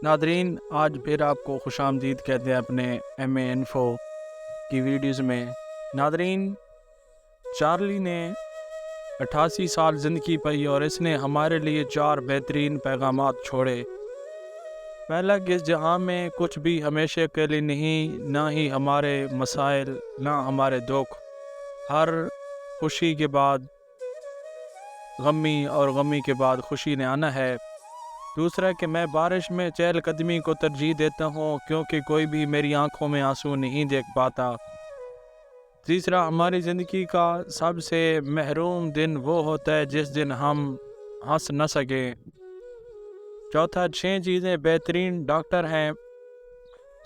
ناظرین، آج پھر آپ کو خوش آمدید کہتے ہیں اپنے ایم اے انفو کی ویڈیوز میں۔ ناظرین، چارلی نے 88 سال زندگی پائی اور اس نے ہمارے لیے 4 بہترین پیغامات چھوڑے۔ پہلا کہ اس جہاں میں کچھ بھی ہمیشہ کے لیے نہیں، نہ ہی ہمارے مسائل، نہ ہمارے دکھ۔ ہر خوشی کے بعد غمی اور غمی کے بعد خوشی نے آنا ہے۔ دوسرا کہ میں بارش میں چہل قدمی کو ترجیح دیتا ہوں کیونکہ کوئی بھی میری آنکھوں میں آنسو نہیں دیکھ پاتا۔ تیسرا، ہماری زندگی کا سب سے محروم دن وہ ہوتا ہے جس دن ہم ہنس نہ سکیں۔ چوتھا، 6 چیزیں بہترین ڈاکٹر ہیں: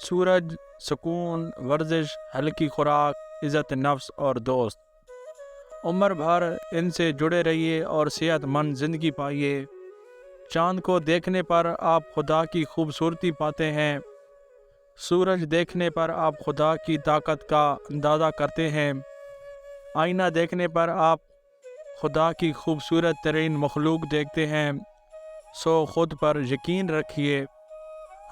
سورج، سکون، ورزش، ہلکی خوراک، عزت نفس اور دوست۔ عمر بھر ان سے جڑے رہیے اور صحت مند زندگی پائیے۔ چاند کو دیکھنے پر آپ خدا کی خوبصورتی پاتے ہیں۔ سورج دیکھنے پر آپ خدا کی طاقت کا اندازہ کرتے ہیں۔ آئینہ دیکھنے پر آپ خدا کی خوبصورت ترین مخلوق دیکھتے ہیں۔ سو خود پر یقین رکھیے۔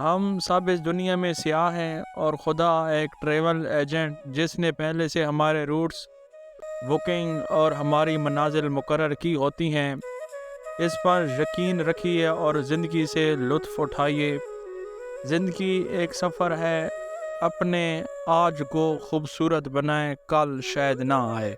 ہم سب اس دنیا میں سیاح ہیں اور خدا ایک ٹریول ایجنٹ جس نے پہلے سے ہمارے روٹس بکنگ اور ہماری منازل مقرر کی ہوتی ہیں، اس پر یقین رکھیے اور زندگی سے لطف اٹھائیے۔ زندگی ایک سفر ہے، اپنے آج کو خوبصورت بنائیں، کل شاید نہ آئے۔